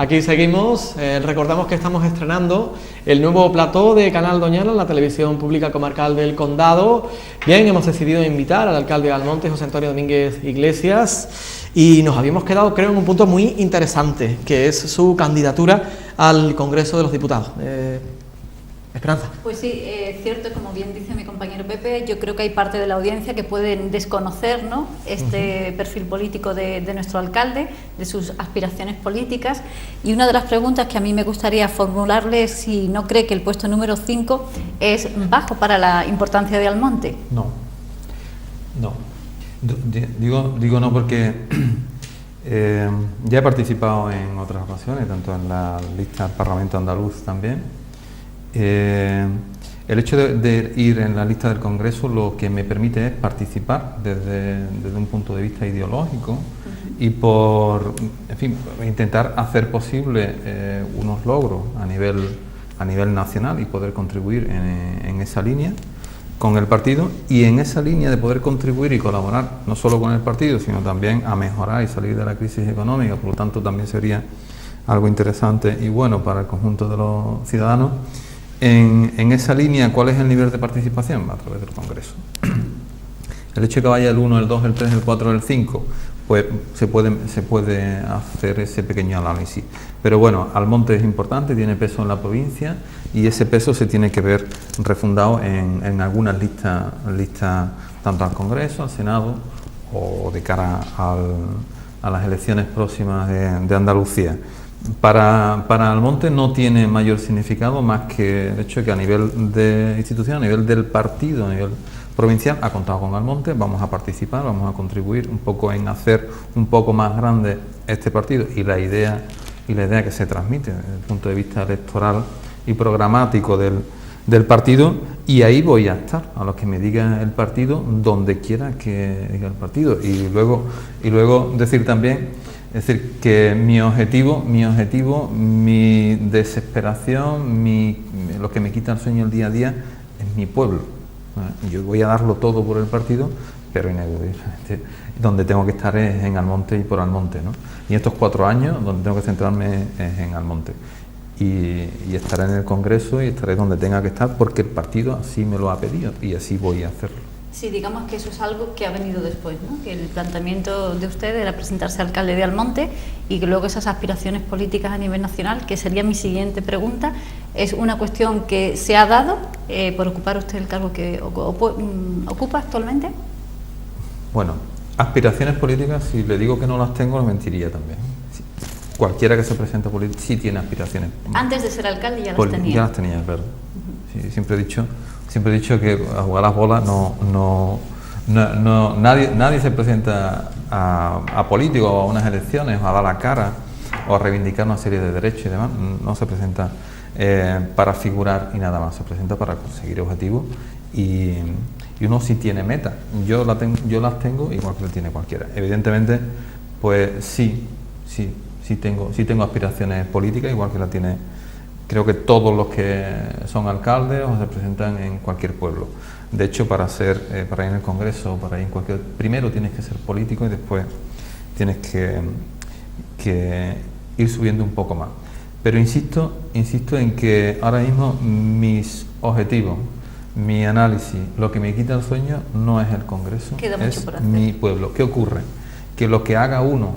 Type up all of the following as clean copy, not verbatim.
Aquí seguimos, recordamos que estamos estrenando el nuevo plató de Canal Doñana, la televisión pública comarcal del Condado. Bien, hemos decidido invitar al alcalde de Almonte, José Antonio Domínguez Iglesias, y nos habíamos quedado, creo, en un punto muy interesante, que es su candidatura al Congreso de los Diputados. Esperanza. Pues sí, es cierto, como bien dice mi compañero Pepe, yo creo que hay parte de la audiencia que pueden desconocer, ¿no?, este perfil político de nuestro alcalde, de sus aspiraciones políticas, y una de las preguntas que a mí me gustaría formularle es si no cree que el puesto número 5 es bajo para la importancia de Almonte. No. Digo no porque ya he participado en otras ocasiones, tanto en la lista del Parlamento andaluz también. El hecho de ir en la lista del Congreso lo que me permite es participar desde un punto de vista ideológico y por, en fin, intentar hacer posible unos logros a nivel nacional y poder contribuir en esa línea con el partido, y en esa línea de poder contribuir y colaborar no solo con el partido, sino también a mejorar y salir de la crisis económica. Por lo tanto, también sería algo interesante y bueno para el conjunto de los ciudadanos. En esa línea, ¿cuál es el nivel de participación? A través del Congreso. El hecho de que vaya el 1, el 2, el 3, el 4, el 5, pues se puede hacer ese pequeño análisis. Pero bueno, Almonte es importante, tiene peso en la provincia y ese peso se tiene que ver refundado en algunas listas tanto al Congreso, al Senado o de cara a las elecciones próximas de Andalucía. Para Almonte no tiene mayor significado más que el hecho de que a nivel de institución, a nivel del partido, a nivel provincial, ha contado con Almonte, vamos a participar, vamos a contribuir un poco en hacer un poco más grande este partido y la idea que se transmite desde el punto de vista electoral y programático del partido, y ahí voy a estar, a lo que me diga el partido, donde quiera que diga el partido, y luego decir también. Es decir, que mi objetivo, mi desesperación, lo que me quita el sueño el día a día es mi pueblo. Yo voy a darlo todo por el partido, pero inevitable, donde tengo que estar es en Almonte y por Almonte, ¿no? Y estos 4 años donde tengo que centrarme es en Almonte. Y estaré en el Congreso y estaré donde tenga que estar porque el partido así me lo ha pedido y así voy a hacerlo. Sí, digamos que eso es algo que ha venido después, ¿no? Que el planteamiento de usted era presentarse alcalde de Almonte y que luego esas aspiraciones políticas a nivel nacional, que sería mi siguiente pregunta, es una cuestión que se ha dado por ocupar usted el cargo que ocupa actualmente. Bueno, aspiraciones políticas, si le digo que no las tengo, le mentiría también. Sí. Cualquiera que se presente a política sí tiene aspiraciones. Antes de ser alcalde ya las tenía. Ya las tenía, es verdad. Sí, siempre he dicho que a jugar las bolas nadie se presenta a políticos o a unas elecciones o a dar la cara o a reivindicar una serie de derechos y demás. No se presenta para figurar y nada más, se presenta para conseguir objetivos y uno sí tiene metas. Yo las tengo igual que las tiene cualquiera. Evidentemente, pues sí tengo aspiraciones políticas igual que las tiene. Creo que todos los que son alcaldes o se presentan en cualquier pueblo. De hecho, para ir en el Congreso, para ir en cualquier... Primero tienes que ser político y después tienes que ir subiendo un poco más. Pero insisto en que ahora mismo mis objetivos, mi análisis, lo que me quita el sueño no es el Congreso, es mi pueblo. ¿Qué ocurre? Que lo que haga uno,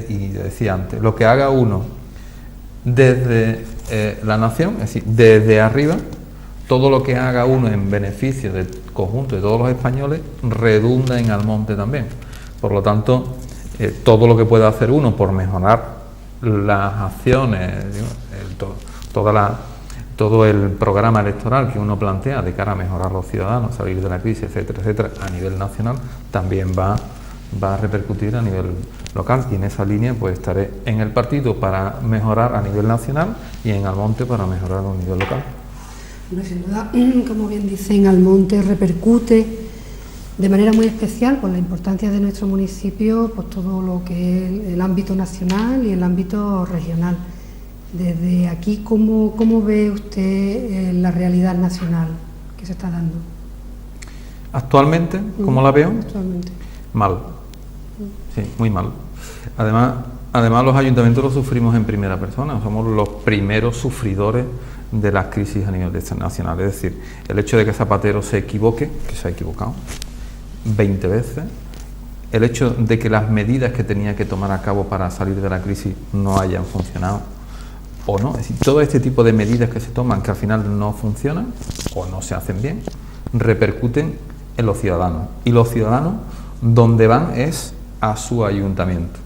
y decía antes, lo que haga uno desde la nación, es decir, desde arriba, todo lo que haga uno en beneficio del conjunto de todos los españoles redunda en Almonte también. Por lo tanto, todo lo que pueda hacer uno por mejorar las acciones, todo el programa electoral que uno plantea de cara a mejorar a los ciudadanos, salir de la crisis, etcétera, etcétera, a nivel nacional, también va a repercutir a nivel local, y en esa línea pues estaré en el partido para mejorar a nivel nacional y en Almonte para mejorar a nivel local. Bueno, sin duda, como bien dicen, Almonte repercute de manera muy especial por la importancia de nuestro municipio, pues todo lo que es el ámbito nacional y el ámbito regional. Desde aquí, ¿cómo ve usted la realidad nacional que se está dando? Actualmente, ¿cómo la veo? Actualmente. Mal. Sí, muy mal. Además, Además, los ayuntamientos lo sufrimos en primera persona, somos los primeros sufridores de las crisis a nivel nacional. Es decir, el hecho de que Zapatero se equivoque, que se ha equivocado 20 veces, el hecho de que las medidas que tenía que tomar a cabo para salir de la crisis no hayan funcionado o no, es decir, todo este tipo de medidas que se toman que al final no funcionan o no se hacen bien, repercuten en los ciudadanos. Y los ciudadanos, donde van es a su ayuntamiento,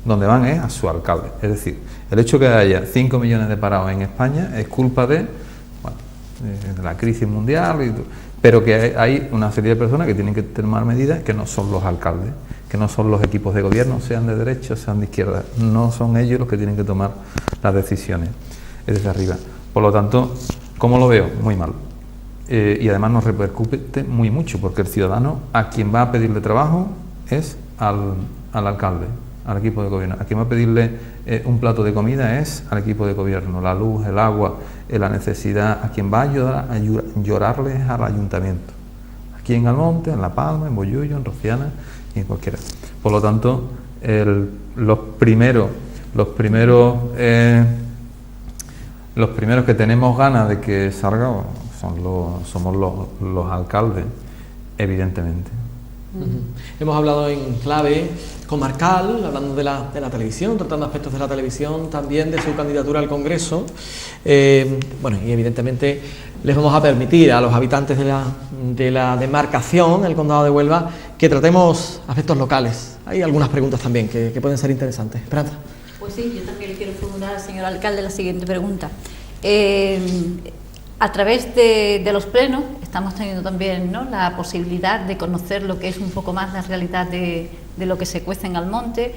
donde van es a su alcalde. Es decir, el hecho de que haya 5 millones de parados en España es culpa de la crisis mundial, pero que hay una serie de personas que tienen que tomar medidas que no son los alcaldes, que no son los equipos de gobierno, sean de derecha, sean de izquierda, no son ellos los que tienen que tomar las decisiones, es desde arriba. Por lo tanto, ¿cómo lo veo? Muy mal. Y además nos repercute muy mucho, porque el ciudadano a quien va a pedirle trabajo es al alcalde, al equipo de gobierno. A quien va a pedirle un plato de comida es al equipo de gobierno, la luz, el agua, la necesidad. A quien va a llorarle es al ayuntamiento. Aquí en Almonte, en La Palma, en Bollullo, en Rociana y en cualquiera. Por lo tanto, los primeros que tenemos ganas de que salga somos los alcaldes, evidentemente. Hemos hablado en clave comarcal, hablando de la televisión, tratando aspectos de la televisión, también de su candidatura al Congreso. Bueno, y evidentemente les vamos a permitir a los habitantes de la demarcación, el Condado de Huelva, que tratemos aspectos locales. Hay algunas preguntas también que pueden ser interesantes. Esperanza. Pues sí, yo también le quiero formular al señor alcalde la siguiente pregunta. A través de los plenos estamos teniendo también, ¿no?, la posibilidad de conocer lo que es un poco más la realidad de lo que se cuece en Almonte,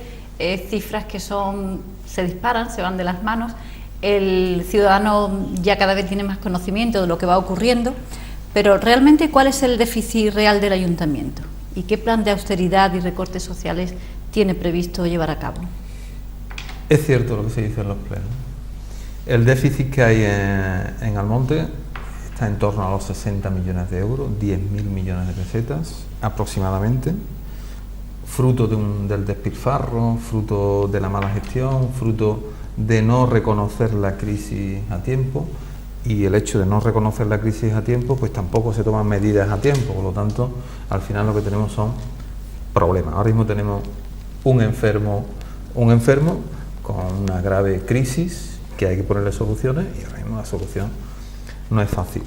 cifras que se disparan, se van de las manos. El ciudadano ya cada vez tiene más conocimiento de lo que va ocurriendo, pero realmente ¿cuál es el déficit real del ayuntamiento? ¿Y qué plan de austeridad y recortes sociales tiene previsto llevar a cabo? Es cierto lo que se dice en los plenos. El déficit que hay en Almonte está en torno a los 60 millones de euros, 10.000 millones de pesetas aproximadamente, fruto del despilfarro, fruto de la mala gestión, fruto de no reconocer la crisis a tiempo, y el hecho de no reconocer la crisis a tiempo, pues tampoco se toman medidas a tiempo, por lo tanto, al final lo que tenemos son problemas. Ahora mismo tenemos un enfermo con una grave crisis que hay que ponerle soluciones, y ahora mismo la solución no es fácil.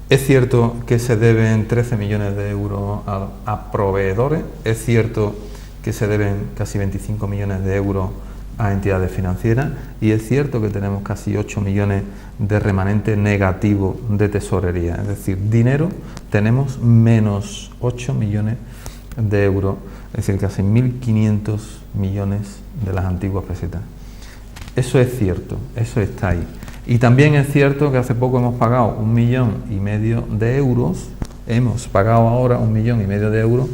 Es cierto que se deben 13 millones de euros a proveedores, es cierto que se deben casi 25 millones de euros a entidades financieras, y es cierto que tenemos casi 8 millones de remanente negativo de tesorería, es decir, dinero tenemos menos 8 millones de euros, es decir, casi 1.500 millones de las antiguas pesetas. Eso es cierto, eso está ahí. Y también es cierto que hace poco hemos pagado 1,5 millones de euros, hemos pagado ahora 1,5 millones de euros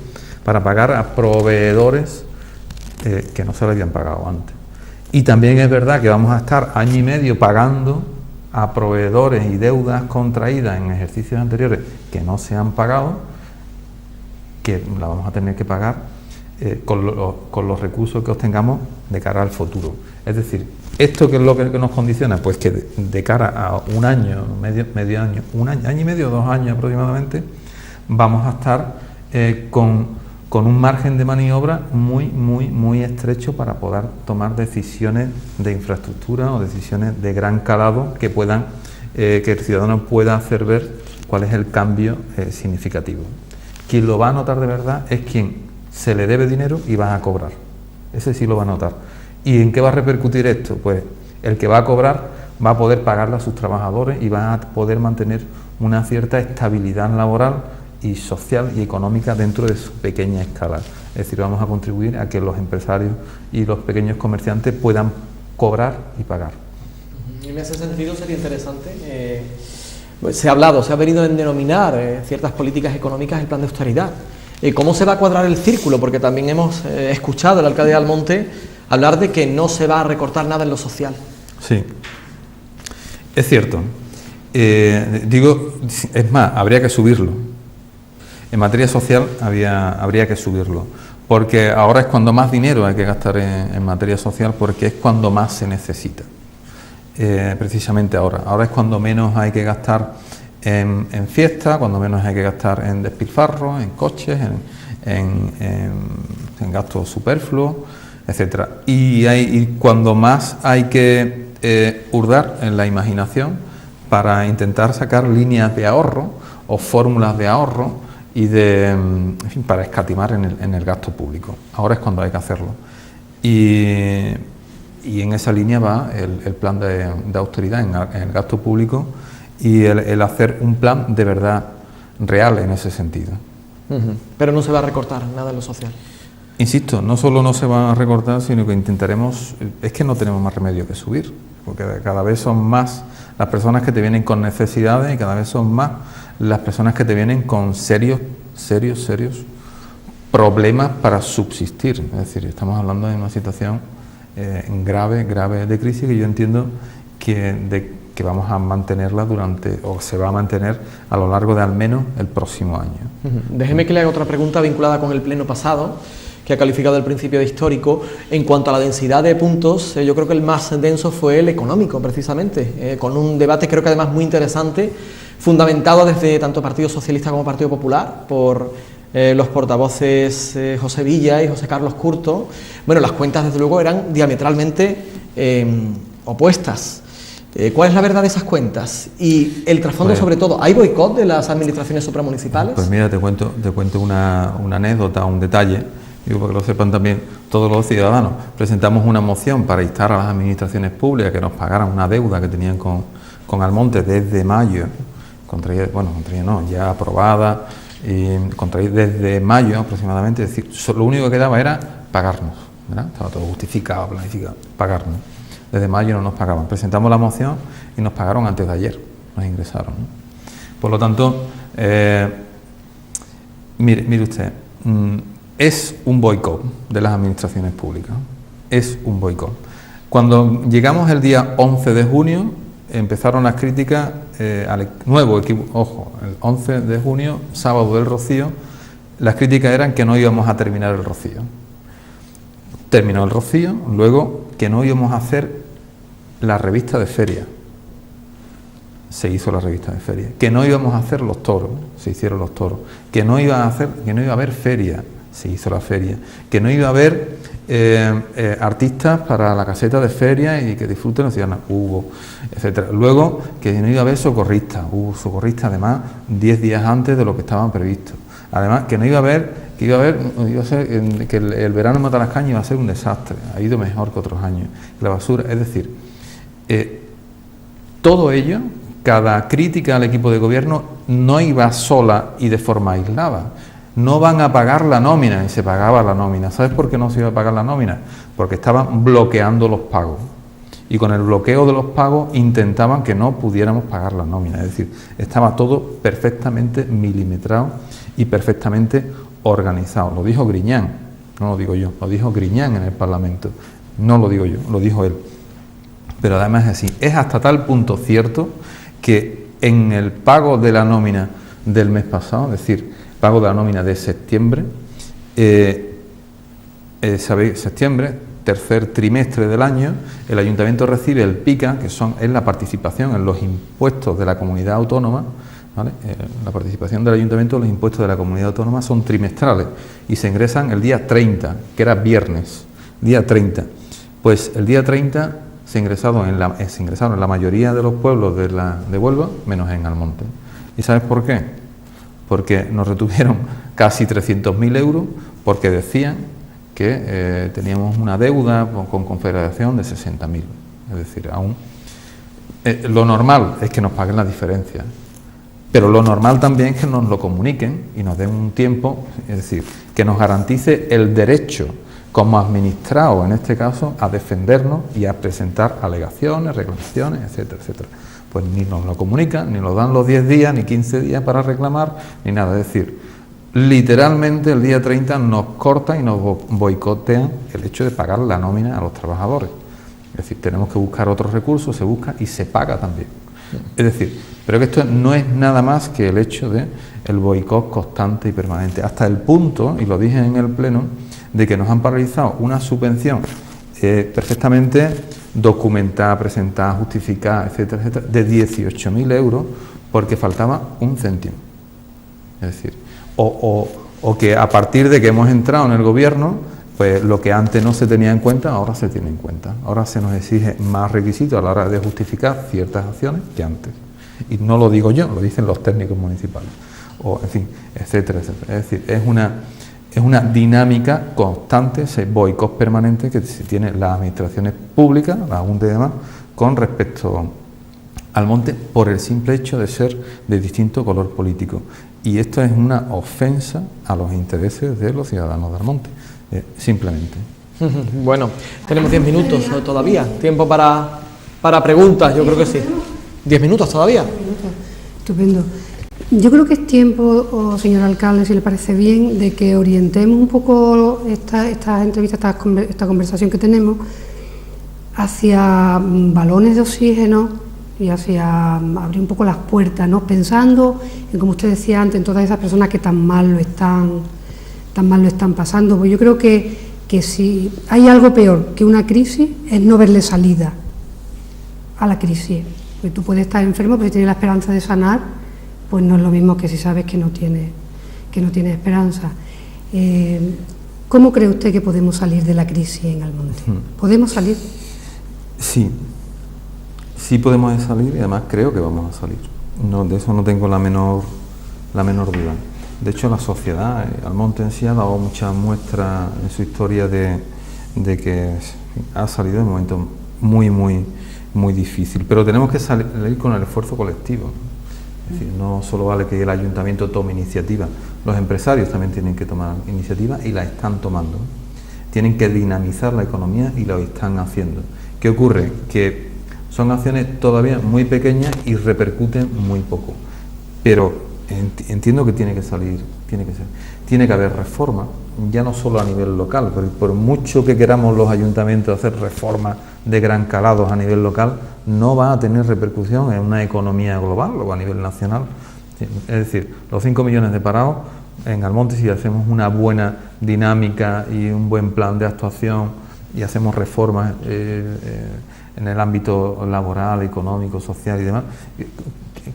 para pagar a proveedores que no se le habían pagado antes. Y también es verdad que vamos a estar año y medio pagando a proveedores y deudas contraídas en ejercicios anteriores que no se han pagado, que la vamos a tener que pagar con los recursos que obtengamos de cara al futuro. Es decir, ¿esto qué es lo que nos condiciona? Pues que de cara a un año, medio año, año y medio, 2 años aproximadamente, vamos a estar con un margen de maniobra muy estrecho para poder tomar decisiones de infraestructura o decisiones de gran calado que puedan que el ciudadano pueda hacer ver cuál es el cambio significativo. Quien lo va a notar de verdad es quien se le debe dinero y va a cobrar. Ese sí lo va a notar. ¿Y en qué va a repercutir esto? Pues el que va a cobrar va a poder pagarle a sus trabajadores y va a poder mantener una cierta estabilidad laboral y social y económica dentro de su pequeña escala. Es decir, vamos a contribuir a que los empresarios y los pequeños comerciantes puedan cobrar y pagar. Y en ese sentido sería interesante, se ha venido a denominar ciertas políticas económicas el plan de austeridad. ¿Cómo se va a cuadrar el círculo? Porque también hemos escuchado al alcalde de Almonte hablar de que no se va a recortar nada en lo social. Sí, es cierto. Es más, habría que subirlo. En materia social habría que subirlo, porque ahora es cuando más dinero hay que gastar en materia social, porque es cuando más se necesita. Precisamente ahora es cuando menos hay que gastar en fiestas, cuando menos hay que gastar en despilfarros, en coches, en gastos superfluos, etcétera. Y cuando más hay que hurgar en la imaginación para intentar sacar líneas de ahorro o fórmulas de ahorro y en fin, para escatimar en el gasto público. Ahora es cuando hay que hacerlo. Y en esa línea va el plan de austeridad en el gasto público y el hacer un plan de verdad real en ese sentido. Pero no se va a recortar nada en lo social. Insisto, no solo no se va a recortar, sino que intentaremos, es que no tenemos más remedio que subir, porque cada vez son más las personas que te vienen con necesidades y cada vez son más las personas que te vienen con serios problemas para subsistir. Es decir, estamos hablando de una situación grave de crisis que yo entiendo que vamos a mantenerla o se va a mantener a lo largo de al menos el próximo año. Déjeme que le haga otra pregunta vinculada con el pleno pasado, que ha calificado el principio de histórico. En cuanto a la densidad de puntos, yo creo que el más denso fue el económico, precisamente, con un debate creo que además muy interesante, fundamentado desde tanto Partido Socialista como Partido Popular, por los portavoces José Villa y José Carlos Curto. Bueno, las cuentas desde luego eran diametralmente opuestas. ¿Cuál es la verdad de esas cuentas? Y el trasfondo, sobre todo, ¿hay boicot de las administraciones supramunicipales? Pues mira, te cuento una anécdota, un detalle, digo, para que lo sepan también todos los ciudadanos. Presentamos una moción para instar a las administraciones públicas que nos pagaran una deuda que tenían con Almonte desde mayo, ya aprobada, y desde mayo aproximadamente. Es decir, lo único que quedaba era pagarnos, ¿verdad? Estaba todo justificado, planificado, pagarnos. Desde mayo no nos pagaban. Presentamos la moción y nos pagaron antes de ayer, nos ingresaron, ¿no? Por lo tanto, mire usted, es un boicot de las administraciones públicas, es un boicot. Cuando llegamos el día 11 de junio, empezaron las críticas al nuevo equipo, ojo, el 11 de junio, sábado del Rocío, las críticas eran que no íbamos a terminar el Rocío. Terminó el Rocío, luego que no íbamos a hacer la revista de feria. Se hizo la revista de feria. Que no íbamos a hacer los toros, se hicieron los toros. Que no iba a haber feria, se hizo la feria. Que no iba a haber artistas para la caseta de feria y que disfruten los ciudadanos, hubo, etcétera. Luego que no iba a haber socorristas, hubo socorristas además 10 días antes de lo que estaban previstos. Además que el verano en Matalascaña iba a ser un desastre, ha ido mejor que otros años. La basura, es decir, todo ello, cada crítica al equipo de gobierno no iba sola y de forma aislada. No van a pagar la nómina, y se pagaba la nómina. ¿Sabes por qué no se iba a pagar la nómina? Porque estaban bloqueando los pagos. Y con el bloqueo de los pagos intentaban que no pudiéramos pagar la nómina. Es decir, estaba todo perfectamente milimetrado y perfectamente organizado. Lo dijo Griñán, no lo digo yo, lo dijo Griñán en el Parlamento. No lo digo yo, lo dijo él. Pero además es así. Es hasta tal punto cierto que en el pago de la nómina del mes pasado, es decir, pago de la nómina de septiembre, sabéis, septiembre, tercer trimestre del año, el ayuntamiento recibe el PICA, que es la participación en los impuestos de la comunidad autónoma, ¿vale? La participación del ayuntamiento en los impuestos de la comunidad autónoma son trimestrales y se ingresan el día 30, que era viernes, día 30. Pues el día 30 se ingresaron en la mayoría de los pueblos de Huelva, menos en Almonte. ¿Y sabes por qué? Porque nos retuvieron casi 300.000 euros porque decían que teníamos una deuda con Confederación de 60.000. Es decir, aún lo normal es que nos paguen la diferencia, pero lo normal también es que nos lo comuniquen y nos den un tiempo, es decir, que nos garantice el derecho como administrado, en este caso, a defendernos y a presentar alegaciones, reclamaciones, etcétera, etcétera. Pues ni nos lo comunican, ni nos dan los 10 días, ni 15 días para reclamar, ni nada. Es decir, literalmente el día 30 nos cortan y nos boicotean el hecho de pagar la nómina a los trabajadores. Es decir, tenemos que buscar otros recursos, se busca y se paga también. Es decir, pero que esto no es nada más que el hecho de el boicot constante y permanente, hasta el punto, y lo dije en el pleno, de que nos han paralizado una subvención perfectamente documentada, presentada, justificada, etcétera, etcétera, de 18.000 euros porque faltaba un céntimo. Es decir, o que a partir de que hemos entrado en el gobierno, pues lo que antes no se tenía en cuenta, ahora se tiene en cuenta. Ahora se nos exige más requisitos a la hora de justificar ciertas acciones que antes. Y no lo digo yo, lo dicen los técnicos municipales. O, en fin, etcétera, etcétera. Es decir, es una dinámica constante, ese boicot permanente que se tiene las administraciones públicas, la Junta y demás, con respecto al monte por el simple hecho de ser de distinto color político. Y esto es una ofensa a los intereses de los ciudadanos del monte, simplemente. Bueno, tenemos 10 minutos todavía, tiempo para preguntas, yo creo que sí. 10 minutos todavía. Estupendo. Yo creo que es tiempo, señor alcalde, si le parece bien, de que orientemos un poco esta entrevista, esta conversación que tenemos hacia balones de oxígeno y hacia abrir un poco las puertas, ¿no? Pensando en, como usted decía antes, en todas esas personas que tan mal lo están pasando. Pues yo creo que si hay algo peor que una crisis es no verle salida a la crisis. Pues tú puedes estar enfermo, pero si tienes la esperanza de sanar, pues no es lo mismo que si sabes que no tienes esperanza. ¿Cómo cree usted que podemos salir de la crisis en Almonte? ¿Podemos salir? Sí podemos salir y además creo que vamos a salir. No, de eso no tengo la menor duda. De hecho, la sociedad, Almonte en sí ha dado muchas muestras en su historia de que ha salido en un momento muy difícil. Pero tenemos que salir con el esfuerzo colectivo. Es decir, no solo vale que el ayuntamiento tome iniciativa, los empresarios también tienen que tomar iniciativa y la están tomando. Tienen que dinamizar la economía y lo están haciendo. ¿Qué ocurre? Que son acciones todavía muy pequeñas y repercuten muy poco. Pero entiendo que tiene que haber reforma, ya no solo a nivel local, pero por mucho que queramos los ayuntamientos hacer reformas de gran calado a nivel local, no va a tener repercusión en una economía global o a nivel nacional. Es decir, los 5 millones de parados en Almonte, si hacemos una buena dinámica y un buen plan de actuación y hacemos reformas en el ámbito laboral, económico, social y demás,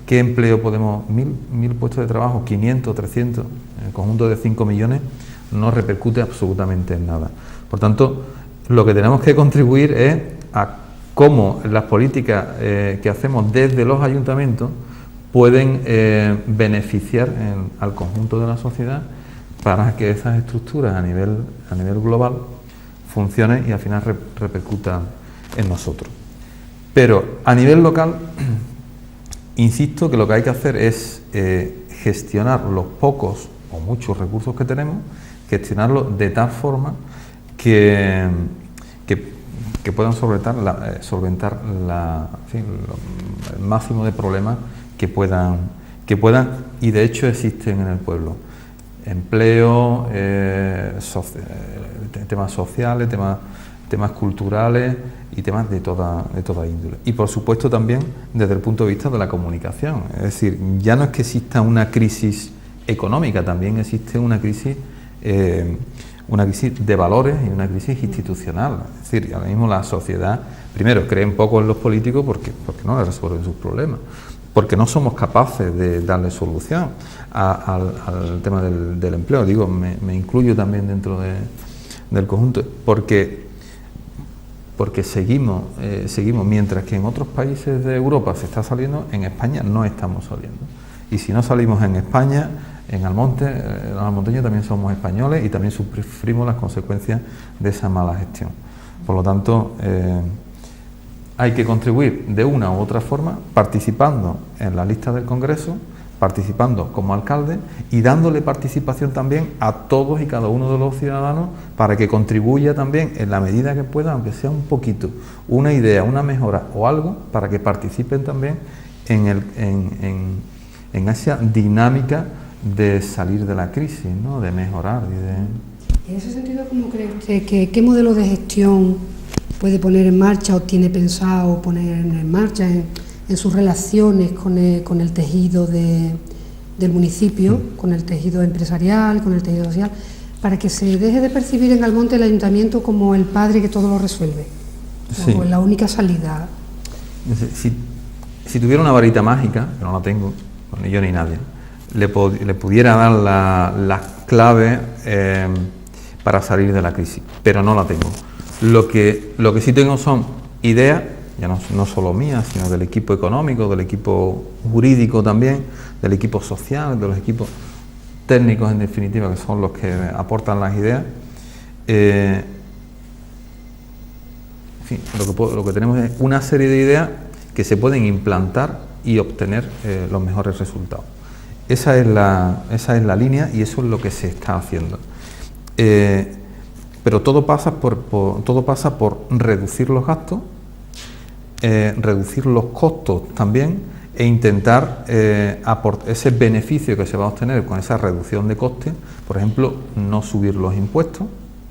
¿qué empleo podemos? 1.000 puestos de trabajo, 500, 300, en el conjunto de 5 millones, no repercute absolutamente en nada. Por tanto, lo que tenemos que contribuir es a cómo las políticas que hacemos desde los ayuntamientos pueden beneficiar al conjunto de la sociedad para que esas estructuras a nivel global funcionen y al final repercutan en nosotros. Pero a nivel local, insisto que lo que hay que hacer es gestionar los pocos o muchos recursos que tenemos, gestionarlos de tal forma que puedan solventar el máximo de problemas que puedan, y de hecho existen en el pueblo. Empleo, temas sociales, temas culturales y temas de toda índole. Y por supuesto también desde el punto de vista de la comunicación. Es decir, ya no es que exista una crisis económica, también existe una crisis de valores y una crisis institucional. Es decir, ahora mismo la sociedad, primero, cree un poco en los políticos porque no le resuelven sus problemas, porque no somos capaces de darle solución al tema del empleo. Digo, me incluyo también dentro del conjunto, porque seguimos, mientras que en otros países de Europa se está saliendo, en España no estamos saliendo. Y si no salimos en España, en Almonte, los almonteños también somos españoles y también sufrimos las consecuencias de esa mala gestión. Por lo tanto, hay que contribuir de una u otra forma, participando en la lista del Congreso, participando como alcalde y dándole participación también a todos y cada uno de los ciudadanos para que contribuya también en la medida que pueda, aunque sea un poquito, una idea, una mejora o algo, para que participen también en esa dinámica de salir de la crisis, ¿no? De mejorar y de... En ese sentido, ¿cómo cree usted qué modelo de gestión puede poner en marcha o tiene pensado poner en marcha en sus relaciones con el tejido del municipio, con el tejido empresarial, con el tejido social, para que se deje de percibir en Almonte el ayuntamiento como el padre que todo lo resuelve, Sí. o la única salida. Si tuviera una varita mágica, que no la tengo, ni yo ni nadie, le pudiera dar las claves para salir de la crisis, pero no la tengo. Lo que sí tengo son ideas, ya no solo mías, sino del equipo económico, del equipo jurídico también, del equipo social, de los equipos técnicos en definitiva, que son los que aportan las ideas. En fin, lo que tenemos es una serie de ideas que se pueden implantar y obtener los mejores resultados. Esa es la línea y eso es lo que se está haciendo. Pero todo pasa por reducir los gastos, reducir los costos también e intentar aportar ese beneficio que se va a obtener con esa reducción de costes. Por ejemplo, no subir los impuestos,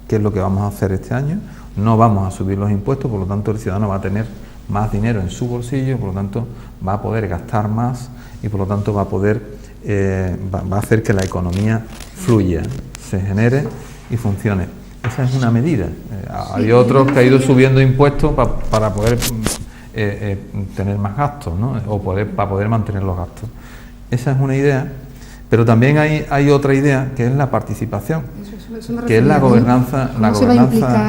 que es lo que vamos a hacer este año. No vamos a subir los impuestos, por lo tanto el ciudadano va a tener más dinero en su bolsillo, por lo tanto va a poder gastar más y por lo tanto va a hacer que la economía fluya, se genere y funcione. Esa es una medida. Hay otros que han ido subiendo impuestos para poder tener más gastos, ¿no? O para poder mantener los gastos. Esa es una idea, pero también hay otra idea que es la participación, que es la gobernanza,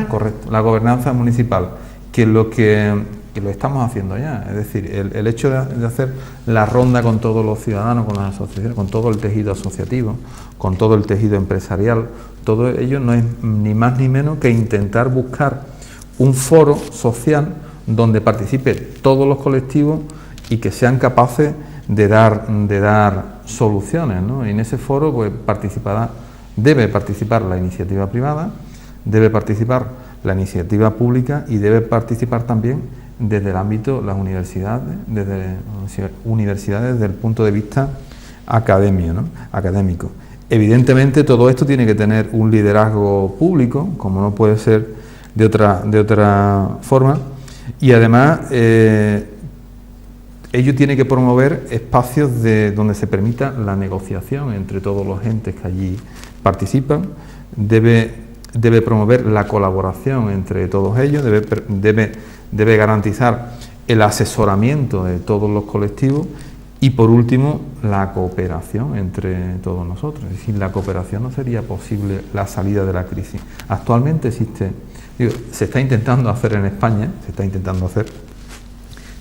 correcto, la gobernanza municipal, que lo estamos haciendo ya. Es decir, el hecho de hacer la ronda con todos los ciudadanos, con las asociaciones, con todo el tejido asociativo, con todo el tejido empresarial, todo ello no es ni más ni menos que intentar buscar un foro social donde participe todos los colectivos y que sean capaces de dar soluciones, ¿no? Y en ese foro pues debe participar la iniciativa privada, debe participar la iniciativa pública y debe participar también desde el ámbito las universidades, desde el punto de vista académico. Evidentemente todo esto tiene que tener un liderazgo público, como no puede ser de otra forma, y además ello tiene que promover espacios donde se permita la negociación entre todos los entes que allí participan, debe promover la colaboración entre todos ellos, debe garantizar el asesoramiento de todos los colectivos y por último la cooperación entre todos nosotros. Es decir, la cooperación no sería posible la salida de la crisis. Actualmente existe, se está intentando hacer en España,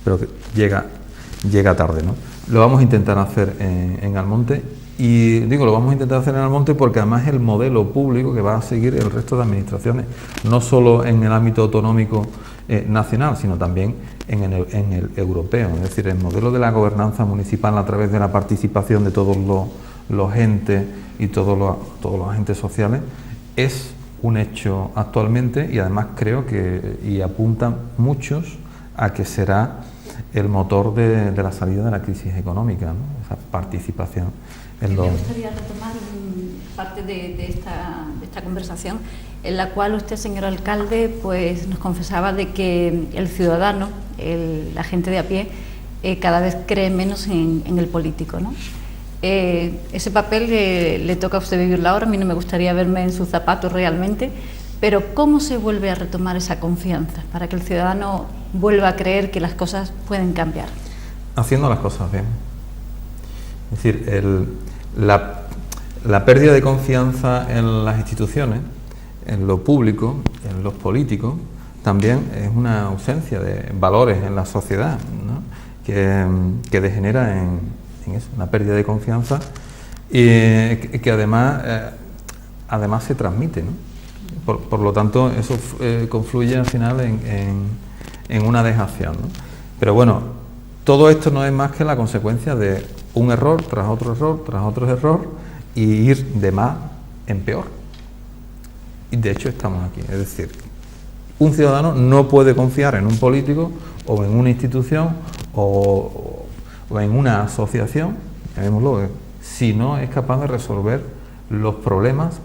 pero que llega tarde, ¿no? Lo vamos a intentar hacer en Almonte y lo vamos a intentar hacer en Almonte porque además es el modelo público que va a seguir el resto de administraciones, no solo en el ámbito autonómico nacional, sino también en el europeo. Es decir, el modelo de la gobernanza municipal a través de la participación de todos los entes y todos los agentes sociales es un hecho actualmente y además creo que apuntan muchos a que será el motor de la salida de la crisis económica, ¿no? Esa participación. Me gustaría retomar parte de esta conversación en la cual usted, señor alcalde, pues nos confesaba de que el ciudadano, la gente de a pie, cada vez cree menos en el político, ¿no? Ese papel le toca a usted vivirlo ahora. A mí no me gustaría verme en sus zapatos realmente, pero ¿cómo se vuelve a retomar esa confianza para que el ciudadano vuelva a creer que las cosas pueden cambiar? Haciendo las cosas bien. Es decir, la pérdida de confianza en las instituciones, en lo público, en los políticos, también es una ausencia de valores en la sociedad, ¿no? que degenera en eso, una pérdida de confianza y que además se transmite, ¿no? Por lo tanto, eso confluye al final en una dejación, ¿no? Pero bueno, todo esto no es más que la consecuencia de un error tras otro error, tras otro error, y ir de más en peor. Y de hecho estamos aquí. Es decir, un ciudadano no puede confiar en un político o en una institución o en una asociación, llamémoslo, si no es capaz de resolver los problemas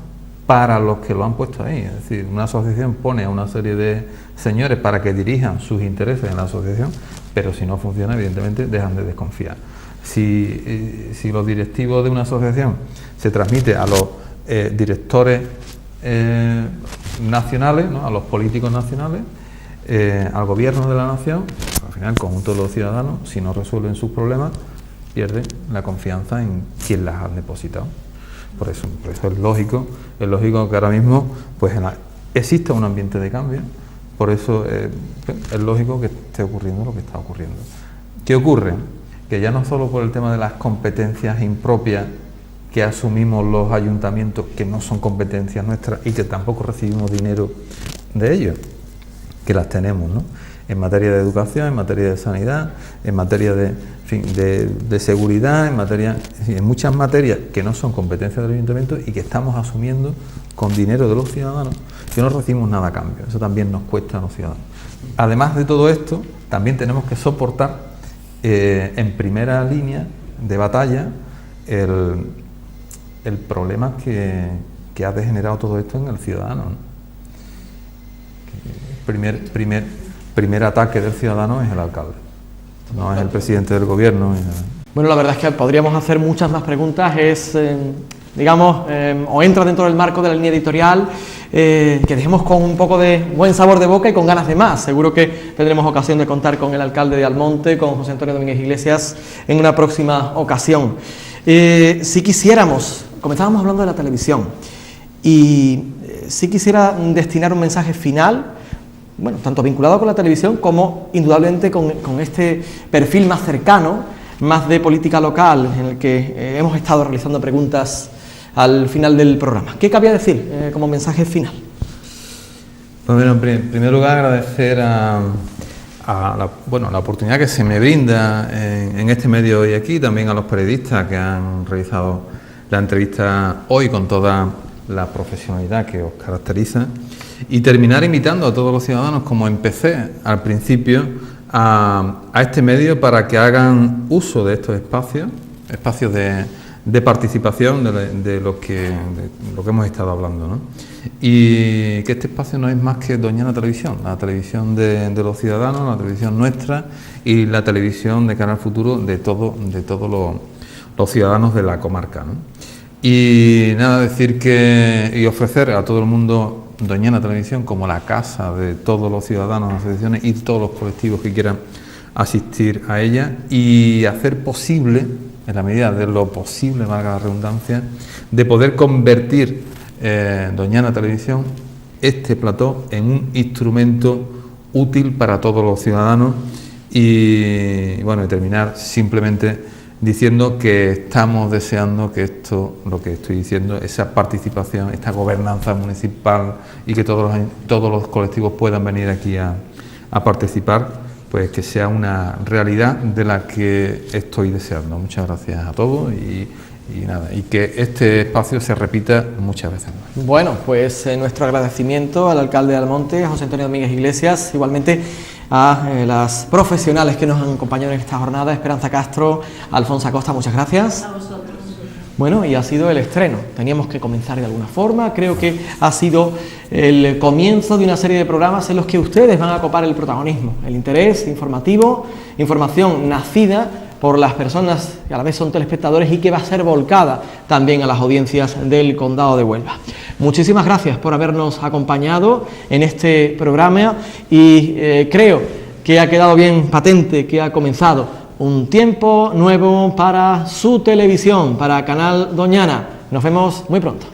para los que lo han puesto ahí. Es decir, una asociación pone a una serie de señores para que dirijan sus intereses en la asociación, pero si no funciona, evidentemente dejan de desconfiar. Si los directivos de una asociación se transmite a los directores nacionales, ¿no?, a los políticos nacionales, al gobierno de la nación. Al final, el conjunto de los ciudadanos, si no resuelven sus problemas, pierden la confianza en quien las ha depositado. Por eso es lógico que ahora mismo pues exista un ambiente de cambio. Por eso es lógico que esté ocurriendo lo que está ocurriendo. ¿Qué ocurre? Que ya no solo por el tema de las competencias impropias que asumimos los ayuntamientos, que no son competencias nuestras y que tampoco recibimos dinero de ellos, que las tenemos, ¿no?, en materia de educación, en materia de sanidad, en materia de seguridad, en muchas materias que no son competencias del ayuntamiento y que estamos asumiendo con dinero de los ciudadanos, que no recibimos nada a cambio. Eso también nos cuesta a los ciudadanos. Además de todo esto, también tenemos que soportar en primera línea de batalla el problema que ha degenerado todo esto en el ciudadano, ¿no? Primer ataque del ciudadano es el alcalde, no es el presidente del gobierno. Bueno, la verdad es que podríamos hacer muchas más preguntas, o entra dentro del marco de la línea editorial, que dejemos con un poco de buen sabor de boca y con ganas de más. Seguro que tendremos ocasión de contar con el alcalde de Almonte, con José Antonio Domínguez Iglesias, en una próxima ocasión. Si quisiéramos, comenzábamos hablando de la televisión, y si quisiera destinar un mensaje final, bueno, tanto vinculado con la televisión como indudablemente con este perfil más cercano, más de política local, en el que hemos estado realizando preguntas al final del programa. ¿Qué cabía decir como mensaje final? Pues bueno, en primer lugar agradecer la oportunidad que se me brinda en este medio hoy aquí, también a los periodistas que han realizado la entrevista hoy con toda la profesionalidad que os caracteriza, y terminar invitando a todos los ciudadanos, como empecé al principio, a este medio para que hagan uso de estos espacios de participación de lo que hemos estado hablando, ¿no? Y que este espacio no es más que Doñana Televisión, la televisión de los ciudadanos, la televisión nuestra y la televisión de cara al futuro de todos los ciudadanos de la comarca, ¿no? Y nada, decir y ofrecer a todo el mundo Doñana Televisión como la casa de todos los ciudadanos, asociaciones y todos los colectivos que quieran asistir a ella, y hacer posible, en la medida de lo posible, valga la redundancia, de poder convertir Doñana Televisión, este plató, en un instrumento útil para todos los ciudadanos. Y bueno, y terminar simplemente diciendo que estamos deseando que esto, lo que estoy diciendo, esa participación, esta gobernanza municipal, y que todos los colectivos puedan venir aquí a participar, pues que sea una realidad de la que estoy deseando. Muchas gracias a todos y que este espacio se repita muchas veces más. Bueno, pues nuestro agradecimiento al alcalde de Almonte, a José Antonio Domínguez Iglesias, igualmente a las profesionales que nos han acompañado en esta jornada, Esperanza Castro, Alfonso Acosta, muchas gracias. A vosotros. Bueno, y ha sido el estreno, teníamos que comenzar de alguna forma, creo que ha sido el comienzo de una serie de programas en los que ustedes van a copar el protagonismo, el interés informativo, información nacida por las personas que a la vez son telespectadores y que va a ser volcada también a las audiencias del Condado de Huelva. Muchísimas gracias por habernos acompañado en este programa y creo que ha quedado bien patente que ha comenzado un tiempo nuevo para su televisión, para Canal Doñana. Nos vemos muy pronto.